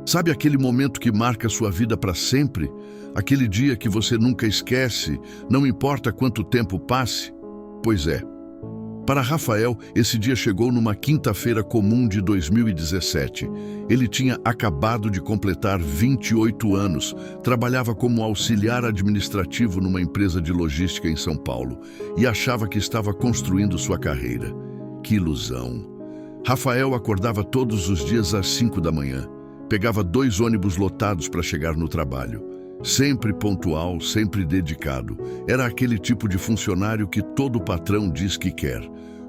Sabe aquele momento que marca sua vida para sempre? Aquele dia que você nunca esquece, não importa quanto tempo passe? Pois é. Para Rafael, esse dia chegou numa quinta-feira comum de 2017. Ele tinha acabado de completar 28 anos, trabalhava como auxiliar administrativo numa empresa de logística em São Paulo e achava que estava construindo sua carreira. Que ilusão! Rafael acordava todos os dias às 5 da manhã. Pegava 2 ônibus lotados para chegar no trabalho. Sempre pontual, sempre dedicado. Era aquele tipo de funcionário que todo patrão diz que quer.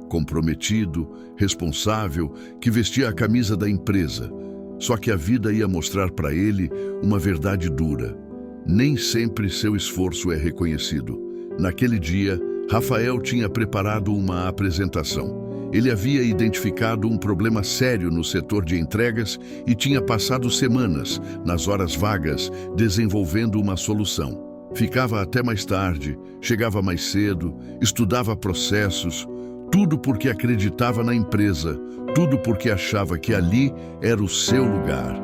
Comprometido, responsável, que vestia a camisa da empresa. Só que a vida ia mostrar para ele uma verdade dura. Nem sempre seu esforço é reconhecido. Naquele dia, Rafael tinha preparado uma apresentação. Ele havia identificado um problema sério no setor de entregas e tinha passado semanas, nas horas vagas, desenvolvendo uma solução. Ficava até mais tarde, chegava mais cedo, estudava processos, tudo porque acreditava na empresa, tudo porque achava que ali era o seu lugar.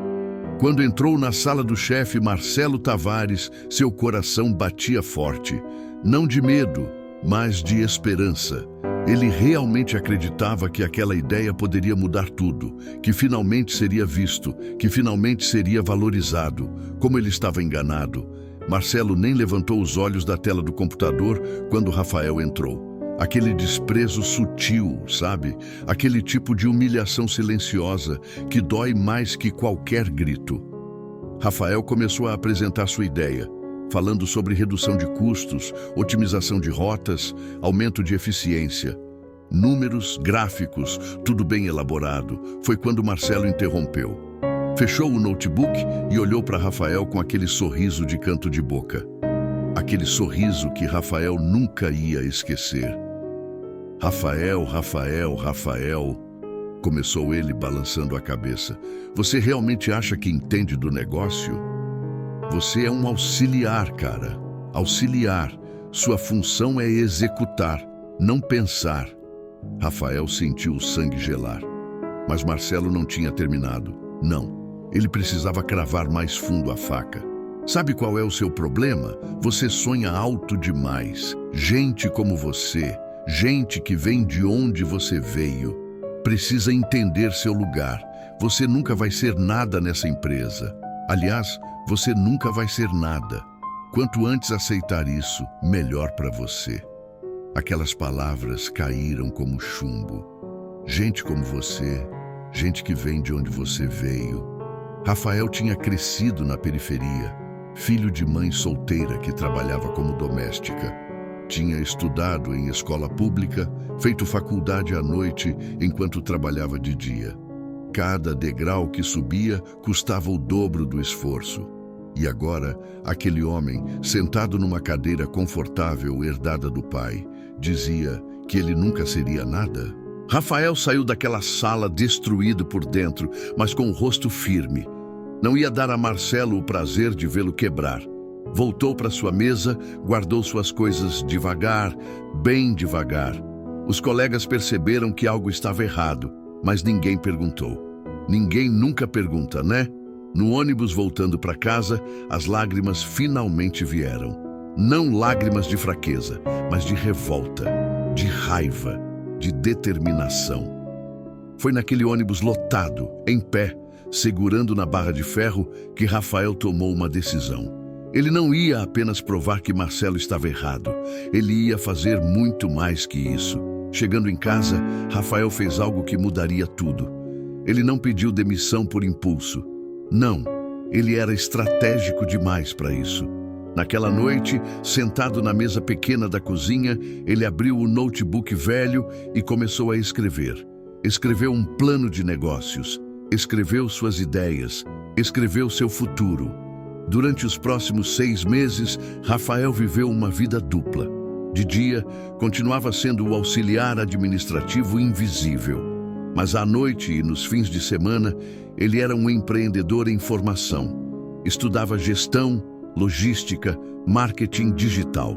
Quando entrou na sala do chefe Marcelo Tavares, seu coração batia forte, não de medo, mas de esperança. Ele realmente acreditava que aquela ideia poderia mudar tudo, que finalmente seria visto, que finalmente seria valorizado. Como ele estava enganado. Marcelo nem levantou os olhos da tela do computador quando Rafael entrou. Aquele desprezo sutil, sabe? Aquele tipo de humilhação silenciosa que dói mais que qualquer grito. Rafael começou a apresentar sua ideia, falando sobre redução de custos, otimização de rotas, aumento de eficiência. Números, gráficos, tudo bem elaborado. Foi quando Marcelo interrompeu. Fechou o notebook e olhou para Rafael com aquele sorriso de canto de boca. Aquele sorriso que Rafael nunca ia esquecer. Rafael, começou ele balançando a cabeça. Você realmente acha que entende do negócio? Você é um auxiliar, cara. Auxiliar. Sua função é executar, não pensar. Rafael sentiu o sangue gelar. Mas Marcelo não tinha terminado. Não. Ele precisava cravar mais fundo a faca. Sabe qual é o seu problema? Você sonha alto demais. Gente como você, gente que vem de onde você veio, precisa entender seu lugar. Você nunca vai ser nada nessa empresa. Aliás, você nunca vai ser nada. Quanto antes aceitar isso, melhor para você. Aquelas palavras caíram como chumbo. Gente como você, gente que vem de onde você veio. Rafael tinha crescido na periferia, filho de mãe solteira que trabalhava como doméstica. Tinha estudado em escola pública, feito faculdade à noite enquanto trabalhava de dia. Cada degrau que subia custava o dobro do esforço. E agora, aquele homem, sentado numa cadeira confortável herdada do pai, dizia que ele nunca seria nada. Rafael saiu daquela sala destruído por dentro, mas com o rosto firme. Não ia dar a Marcelo o prazer de vê-lo quebrar. Voltou para sua mesa, guardou suas coisas devagar, bem devagar. Os colegas perceberam que algo estava errado, mas ninguém perguntou. Ninguém nunca pergunta, né? No ônibus voltando para casa, as lágrimas finalmente vieram. Não lágrimas de fraqueza, mas de revolta, de raiva, de determinação. Foi naquele ônibus lotado, em pé, segurando na barra de ferro, que Rafael tomou uma decisão. Ele não ia apenas provar que Marcelo estava errado. Ele ia fazer muito mais que isso. Chegando em casa, Rafael fez algo que mudaria tudo. Ele não pediu demissão por impulso. Não, ele era estratégico demais para isso. Naquela noite, sentado na mesa pequena da cozinha, ele abriu o notebook velho e começou a escrever. Escreveu um plano de negócios, escreveu suas ideias, escreveu seu futuro. Durante os próximos 6 meses, Rafael viveu uma vida dupla. De dia, continuava sendo o auxiliar administrativo invisível. Mas à noite e nos fins de semana, ele era um empreendedor em formação. Estudava gestão, logística, marketing digital.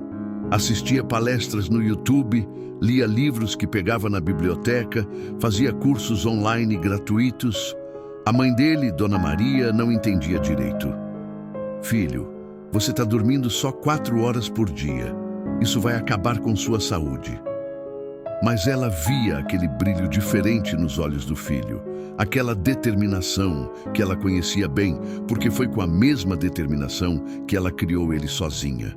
Assistia palestras no YouTube, lia livros que pegava na biblioteca, fazia cursos online gratuitos. A mãe dele, Dona Maria, não entendia direito. Filho, você está dormindo só 4 horas por dia. Isso vai acabar com sua saúde. Mas ela via aquele brilho diferente nos olhos do filho, aquela determinação que ela conhecia bem, porque foi com a mesma determinação que ela criou ele sozinha.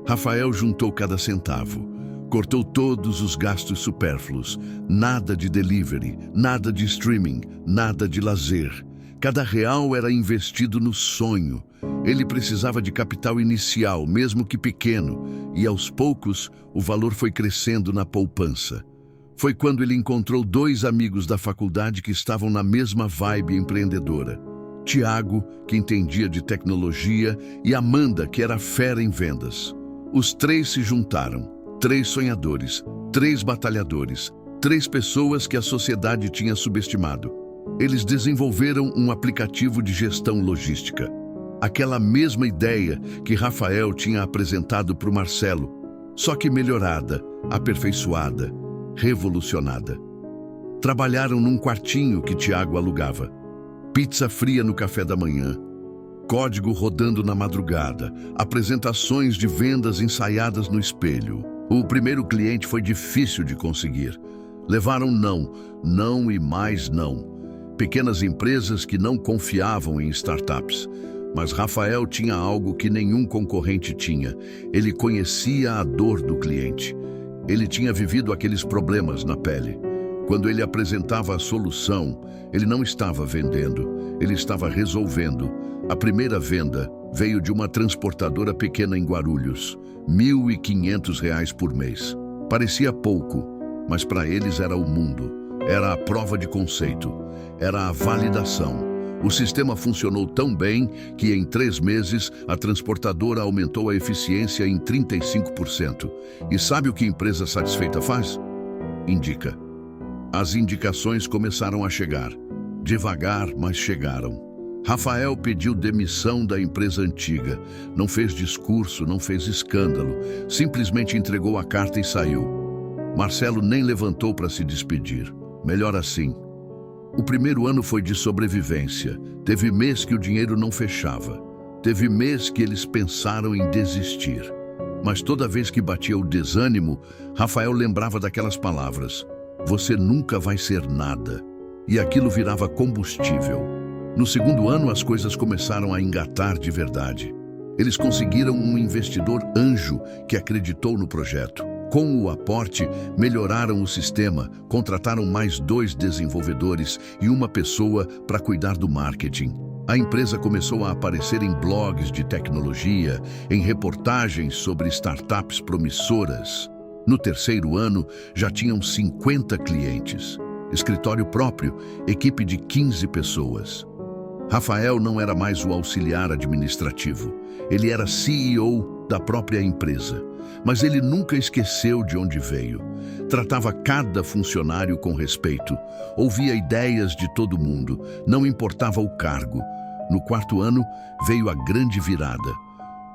Rafael juntou cada centavo, cortou todos os gastos supérfluos, nada de delivery, nada de streaming, nada de lazer. Cada real era investido no sonho. Ele precisava de capital inicial, mesmo que pequeno, e aos poucos o valor foi crescendo na poupança. Foi quando ele encontrou 2 amigos da faculdade que estavam na mesma vibe empreendedora. Tiago, que entendia de tecnologia, e Amanda, que era fera em vendas. Os 3 se juntaram, 3 sonhadores, 3 batalhadores, 3 pessoas que a sociedade tinha subestimado. Eles desenvolveram um aplicativo de gestão logística. Aquela mesma ideia que Rafael tinha apresentado para o Marcelo, só que melhorada, aperfeiçoada, revolucionada. Trabalharam num quartinho que Tiago alugava. Pizza fria no café da manhã, código rodando na madrugada, apresentações de vendas ensaiadas no espelho. O primeiro cliente foi difícil de conseguir. Levaram não e mais não. Pequenas empresas que não confiavam em startups. Mas Rafael tinha algo que nenhum concorrente tinha. Ele conhecia a dor do cliente. Ele tinha vivido aqueles problemas na pele. Quando ele apresentava a solução, ele não estava vendendo, ele estava resolvendo. A primeira venda veio de uma transportadora pequena em Guarulhos, R$ 1.500 por mês. Parecia pouco, mas para eles era o mundo. Era a prova de conceito, era a validação. O sistema funcionou tão bem que em 3 meses a transportadora aumentou a eficiência em 35%. E sabe o que a empresa satisfeita faz? Indica. As indicações começaram a chegar. Devagar, mas chegaram. Rafael pediu demissão da empresa antiga. Não fez discurso, não fez escândalo. Simplesmente entregou a carta e saiu. Marcelo nem levantou para se despedir. Melhor assim. O primeiro ano foi de sobrevivência. Teve mês que o dinheiro não fechava. Teve mês que eles pensaram em desistir. Mas toda vez que batia o desânimo, Rafael lembrava daquelas palavras: "Você nunca vai ser nada." E aquilo virava combustível. No segundo ano, as coisas começaram a engatar de verdade. Eles conseguiram um investidor anjo que acreditou no projeto. Com o aporte, melhoraram o sistema, contrataram mais 2 desenvolvedores e uma pessoa para cuidar do marketing. A empresa começou a aparecer em blogs de tecnologia, em reportagens sobre startups promissoras. No terceiro ano, já tinham 50 clientes. Escritório próprio, equipe de 15 pessoas. Rafael não era mais o auxiliar administrativo. Ele era CEO da própria empresa. Mas ele nunca esqueceu de onde veio. Tratava cada funcionário com respeito. Ouvia ideias de todo mundo. Não importava o cargo. No 4º ano, veio a grande virada.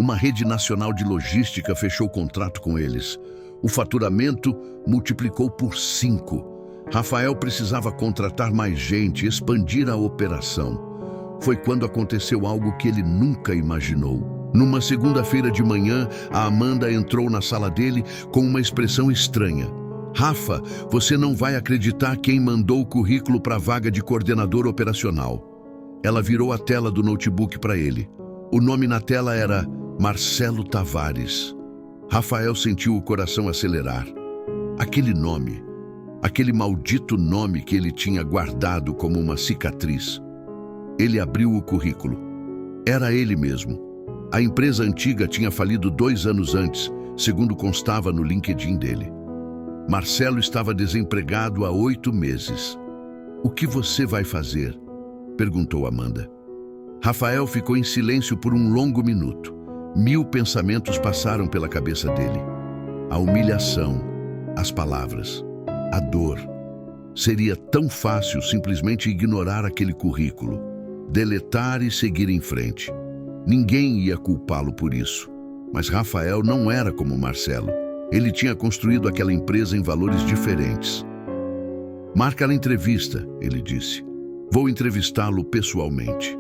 Uma rede nacional de logística fechou contrato com eles. O faturamento multiplicou por 5. Rafael precisava contratar mais gente, expandir a operação. Foi quando aconteceu algo que ele nunca imaginou. Numa segunda-feira de manhã, a Amanda entrou na sala dele com uma expressão estranha. "Rafa, você não vai acreditar quem mandou o currículo para a vaga de coordenador operacional." Ela virou a tela do notebook para ele. O nome na tela era Marcelo Tavares. Rafael sentiu o coração acelerar. Aquele nome, aquele maldito nome que ele tinha guardado como uma cicatriz. Ele abriu o currículo. Era ele mesmo. A empresa antiga tinha falido 2 anos antes, segundo constava no LinkedIn dele. Marcelo estava desempregado há 8 meses. "O que você vai fazer?" perguntou Amanda. Rafael ficou em silêncio por um longo minuto. 1000 pensamentos passaram pela cabeça dele. A humilhação, as palavras, a dor. Seria tão fácil simplesmente ignorar aquele currículo, deletar e seguir em frente. Ninguém ia culpá-lo por isso. Mas Rafael não era como Marcelo. Ele tinha construído aquela empresa em valores diferentes. "Marca a entrevista", ele disse. Vou entrevistá-lo pessoalmente.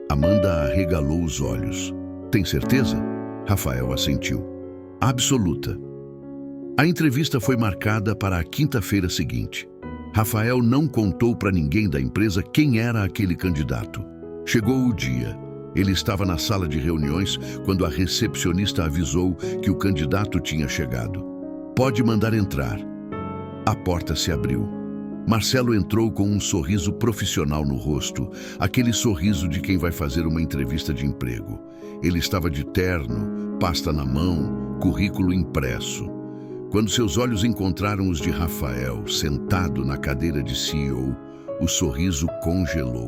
Amanda arregalou os olhos. Tem certeza? Rafael assentiu. Absoluta. A entrevista foi marcada para a quinta-feira seguinte. Rafael não contou para ninguém da empresa quem era aquele candidato. Chegou o dia. Ele estava na sala de reuniões quando a recepcionista avisou que o candidato tinha chegado. Pode mandar entrar. A porta se abriu. Marcelo entrou com um sorriso profissional no rosto, aquele sorriso de quem vai fazer uma entrevista de emprego. Ele estava de terno, pasta na mão, currículo impresso. Quando seus olhos encontraram os de Rafael, sentado na cadeira de CEO, o sorriso congelou.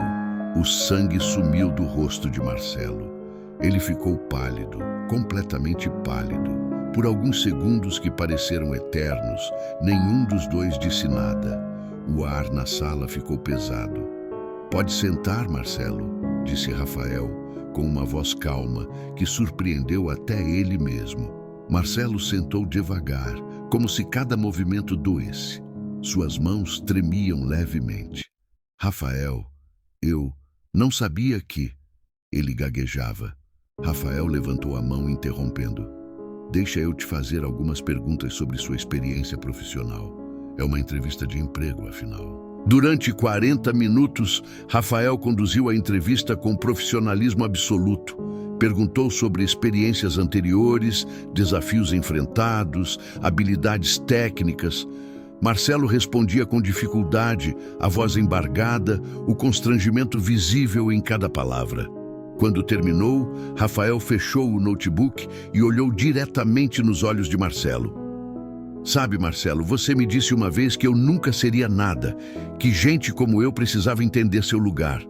O sangue sumiu do rosto de Marcelo. Ele ficou pálido, completamente pálido. Por alguns segundos que pareceram eternos, nenhum dos dois disse nada. O ar na sala ficou pesado. Pode sentar, Marcelo, disse Rafael, com uma voz calma que surpreendeu até ele mesmo. Marcelo sentou devagar, como se cada movimento doesse. Suas mãos tremiam levemente. Rafael, eu não sabia que... Ele gaguejava. Rafael levantou a mão, interrompendo. Deixa eu te fazer algumas perguntas sobre sua experiência profissional. É uma entrevista de emprego, afinal. Durante 40 minutos, Rafael conduziu a entrevista com profissionalismo absoluto. Perguntou sobre experiências anteriores, desafios enfrentados, habilidades técnicas. Marcelo respondia com dificuldade, a voz embargada, o constrangimento visível em cada palavra. Quando terminou, Rafael fechou o notebook e olhou diretamente nos olhos de Marcelo. Sabe, Marcelo, você me disse uma vez que eu nunca seria nada, que gente como eu precisava entender seu lugar.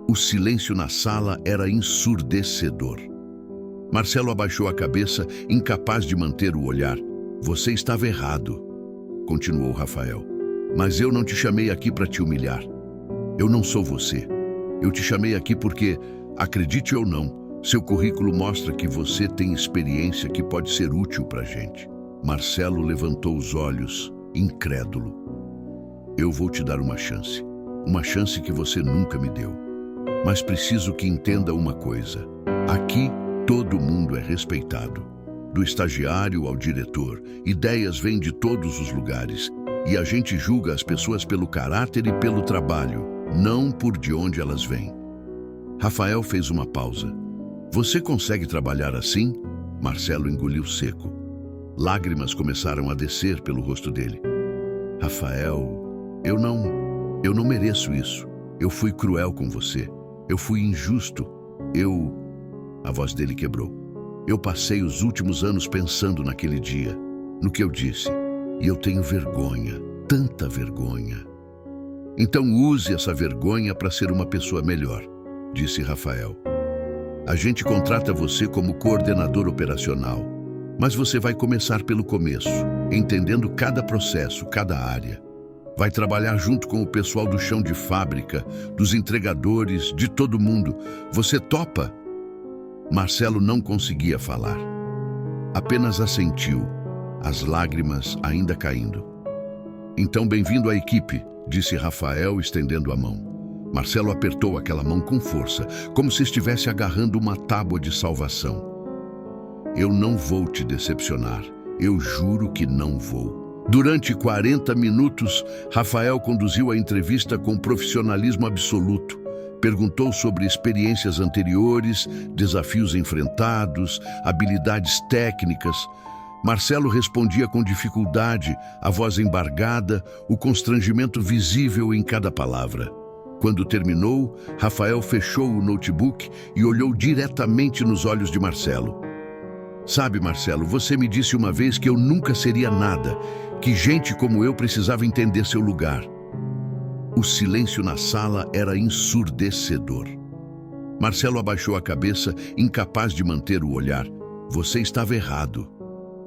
O silêncio na sala era ensurdecedor. Marcelo abaixou a cabeça, incapaz de manter o olhar. Você estava errado, continuou Rafael. Mas eu não te chamei aqui para te humilhar. Eu não sou você. Eu te chamei aqui porque, acredite ou não, seu currículo mostra que você tem experiência que pode ser útil para a gente. Marcelo levantou os olhos, incrédulo. Eu vou te dar uma chance que você nunca me deu. Mas preciso que entenda uma coisa. Aqui, todo mundo é respeitado. Do estagiário ao diretor, ideias vêm de todos os lugares. E a gente julga as pessoas pelo caráter e pelo trabalho, não por de onde elas vêm. Rafael fez uma pausa. Você consegue trabalhar assim? Marcelo engoliu seco. Lágrimas começaram a descer pelo rosto dele. Rafael, eu não mereço isso. Eu fui cruel com você. Eu fui injusto. A voz dele quebrou. Eu passei os últimos anos pensando naquele dia, no que eu disse. E eu tenho vergonha, tanta vergonha. Então use essa vergonha para ser uma pessoa melhor, disse Rafael. A gente contrata você como coordenador operacional. Mas você vai começar pelo começo, entendendo cada processo, cada área. Vai trabalhar junto com o pessoal do chão de fábrica, dos entregadores, de todo mundo. Você topa? Marcelo não conseguia falar. Apenas assentiu, as lágrimas ainda caindo. Então, bem-vindo à equipe, disse Rafael, estendendo a mão. Marcelo apertou aquela mão com força, como se estivesse agarrando uma tábua de salvação. Eu não vou te decepcionar. Eu juro que não vou. Durante 40 minutos, Rafael conduziu a entrevista com profissionalismo absoluto. Perguntou sobre experiências anteriores, desafios enfrentados, habilidades técnicas. Marcelo respondia com dificuldade, a voz embargada, o constrangimento visível em cada palavra. Quando terminou, Rafael fechou o notebook e olhou diretamente nos olhos de Marcelo. Sabe, Marcelo, você me disse uma vez que eu nunca seria nada, que gente como eu precisava entender seu lugar. O silêncio na sala era ensurdecedor. Marcelo abaixou a cabeça, incapaz de manter o olhar. Você estava errado,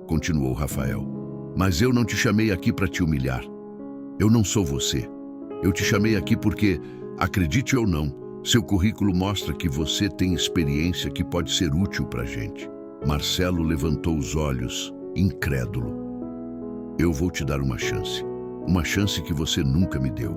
continuou Rafael. Mas eu não te chamei aqui para te humilhar. Eu não sou você. Eu te chamei aqui porque, acredite ou não, seu currículo mostra que você tem experiência que pode ser útil para a gente. Marcelo levantou os olhos, incrédulo. Eu vou te dar uma chance que você nunca me deu.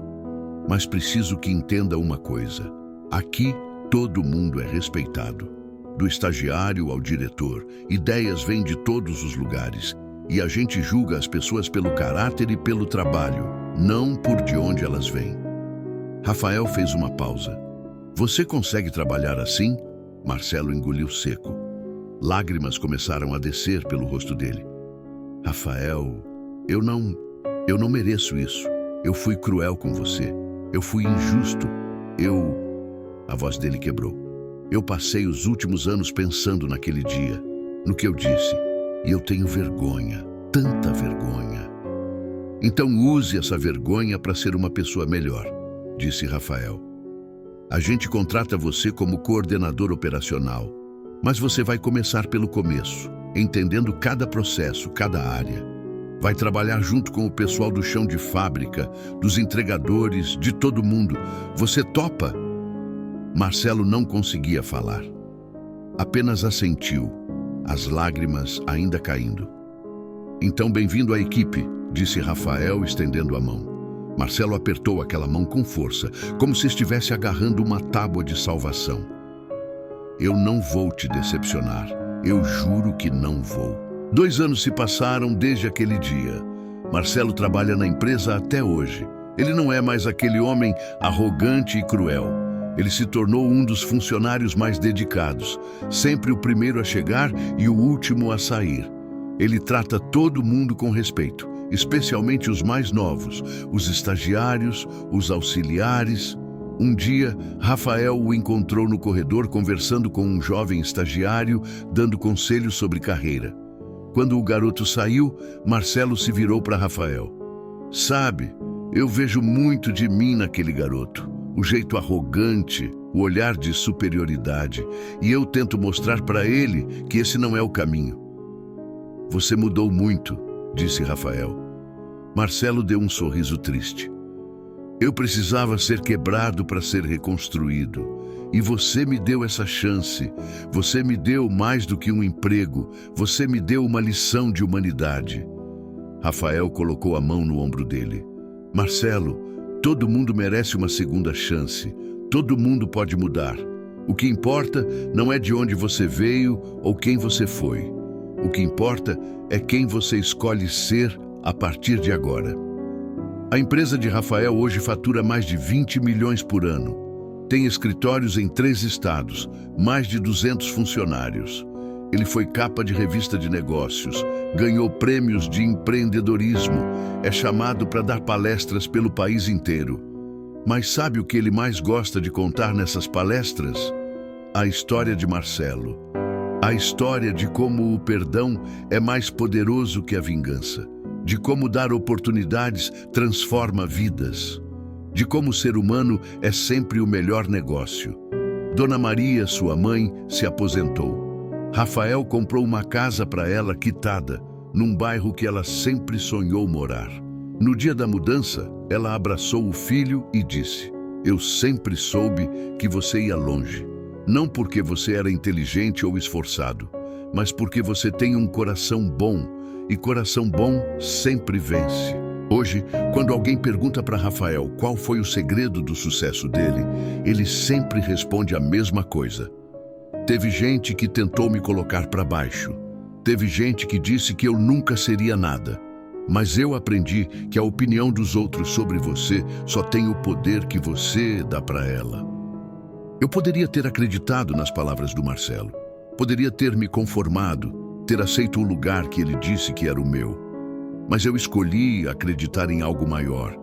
mas preciso que entenda uma coisa. Aqui, todo mundo é respeitado. Do estagiário ao diretor, ideias vêm de todos os lugares. E a gente julga as pessoas pelo caráter e pelo trabalho, não por de onde elas vêm. Rafael fez uma pausa. Você consegue trabalhar assim? Marcelo engoliu seco. Lágrimas começaram a descer pelo rosto dele. Rafael, eu não mereço isso. Eu fui cruel com você. Eu fui injusto. A voz dele quebrou. Eu passei os últimos anos pensando naquele dia, no que eu disse. E eu tenho vergonha, tanta vergonha. Então use essa vergonha para ser uma pessoa melhor, disse Rafael. A gente contrata você como coordenador operacional, mas você vai começar pelo começo, entendendo cada processo, cada área. Vai trabalhar junto com o pessoal do chão de fábrica, dos entregadores, de todo mundo. Você topa? Marcelo não conseguia falar. Apenas assentiu, as lágrimas ainda caindo. Então, bem-vindo à equipe, disse Rafael, estendendo a mão. Marcelo apertou aquela mão com força, como se estivesse agarrando uma tábua de salvação. Eu não vou te decepcionar. Eu juro que não vou. 2 anos se passaram desde aquele dia. Marcelo trabalha na empresa até hoje. Ele não é mais aquele homem arrogante e cruel. Ele se tornou um dos funcionários mais dedicados, sempre o primeiro a chegar e o último a sair. Ele trata todo mundo com respeito, especialmente os mais novos, os estagiários, os auxiliares. Um dia, Rafael o encontrou no corredor conversando com um jovem estagiário, dando conselhos sobre carreira. Quando o garoto saiu, Marcelo se virou para Rafael. Sabe, eu vejo muito de mim naquele garoto. O jeito arrogante, o olhar de superioridade, e eu tento mostrar para ele que esse não é o caminho. Você mudou muito, disse Rafael. Marcelo deu um sorriso triste. Eu precisava ser quebrado para ser reconstruído, e você me deu essa chance. Você me deu mais do que um emprego, você me deu uma lição de humanidade. Rafael colocou a mão no ombro dele. Marcelo, todo mundo merece uma segunda chance. Todo mundo pode mudar. O que importa não é de onde você veio ou quem você foi. O que importa é quem você escolhe ser a partir de agora. A empresa de Rafael hoje fatura mais de 20 milhões por ano. Tem escritórios em 3 estados, mais de 200 funcionários. Ele foi capa de revista de negócios, ganhou prêmios de empreendedorismo, é chamado para dar palestras pelo país inteiro. Mas sabe o que ele mais gosta de contar nessas palestras? A história de Marcelo. A história de como o perdão é mais poderoso que a vingança. De como dar oportunidades transforma vidas. De como o ser humano é sempre o melhor negócio. Dona Maria, sua mãe, se aposentou. Rafael comprou uma casa para ela quitada, num bairro que ela sempre sonhou morar. No dia da mudança, ela abraçou o filho e disse: eu sempre soube que você ia longe. Não porque você era inteligente ou esforçado, mas porque você tem um coração bom, e coração bom sempre vence. Hoje, quando alguém pergunta para Rafael qual foi o segredo do sucesso dele, ele sempre responde a mesma coisa. Teve gente que tentou me colocar para baixo. Teve gente que disse que eu nunca seria nada. Mas eu aprendi que a opinião dos outros sobre você só tem o poder que você dá para ela. Eu poderia ter acreditado nas palavras do Marcelo. Poderia ter me conformado, ter aceito o lugar que ele disse que era o meu. Mas eu escolhi acreditar em algo maior.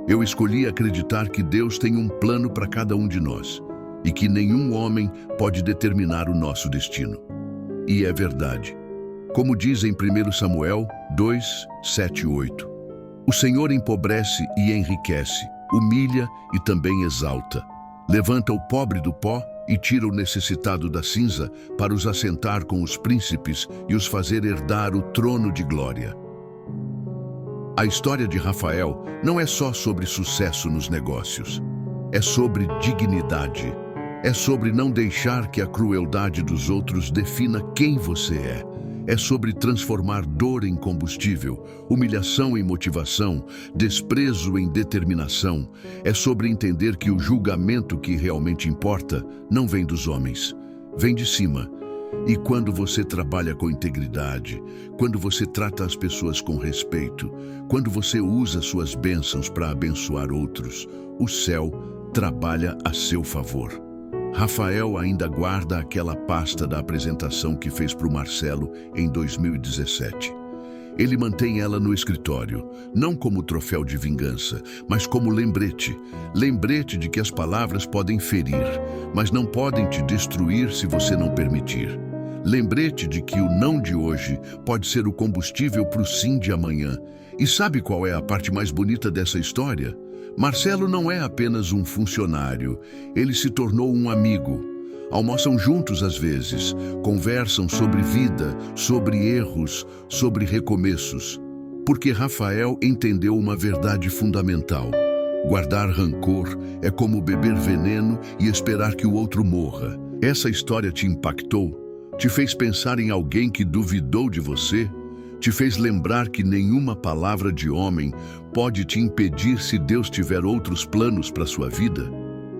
Eu escolhi acreditar que Deus tem um plano para cada um de nós. E que nenhum homem pode determinar o nosso destino. E é verdade. Como diz em 1 Samuel 2, 7 e 8. O Senhor empobrece e enriquece, humilha e também exalta. Levanta o pobre do pó e tira o necessitado da cinza para os assentar com os príncipes e os fazer herdar o trono de glória. A história de Rafael não é só sobre sucesso nos negócios. É sobre dignidade. É sobre não deixar que a crueldade dos outros defina quem você é. É sobre transformar dor em combustível, humilhação em motivação, desprezo em determinação. É sobre entender que o julgamento que realmente importa não vem dos homens, vem de cima. E quando você trabalha com integridade, quando você trata as pessoas com respeito, quando você usa suas bênçãos para abençoar outros, o céu trabalha a seu favor. Rafael ainda guarda aquela pasta da apresentação que fez para o Marcelo em 2017. Ele mantém ela no escritório, não como troféu de vingança, mas como lembrete. Lembrete de que as palavras podem ferir, mas não podem te destruir se você não permitir. Lembrete de que o não de hoje pode ser o combustível para o sim de amanhã. E sabe qual é a parte mais bonita dessa história? Marcelo não é apenas um funcionário, ele se tornou um amigo. Almoçam juntos às vezes, conversam sobre vida, sobre erros, sobre recomeços. Porque Rafael entendeu uma verdade fundamental. Guardar rancor é como beber veneno e esperar que o outro morra. Essa história te impactou? Te fez pensar em alguém que duvidou de você? Te fez lembrar que nenhuma palavra de homem pode te impedir se Deus tiver outros planos para sua vida?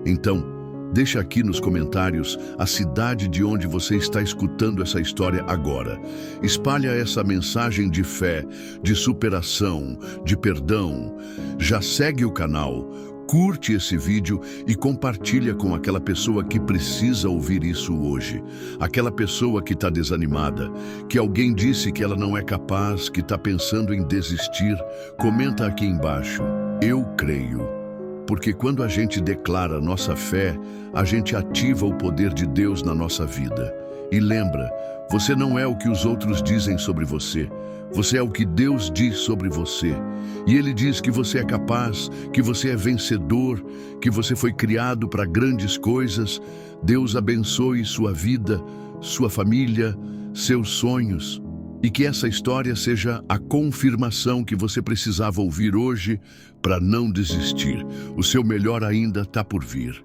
Então, deixa aqui nos comentários a cidade de onde você está escutando essa história agora. Espalha essa mensagem de fé, de superação, de perdão. Já segue o canal, curte esse vídeo e compartilha com aquela pessoa que precisa ouvir isso hoje. Aquela pessoa que está desanimada, que alguém disse que ela não é capaz, que está pensando em desistir. Comenta aqui embaixo, eu creio. Porque quando a gente declara nossa fé, a gente ativa o poder de Deus na nossa vida. E lembra, você não é o que os outros dizem sobre você. Você é o que Deus diz sobre você. E Ele diz que você é capaz, que você é vencedor, que você foi criado para grandes coisas. Deus abençoe sua vida, sua família, seus sonhos. E que essa história seja a confirmação que você precisava ouvir hoje para não desistir. O seu melhor ainda está por vir.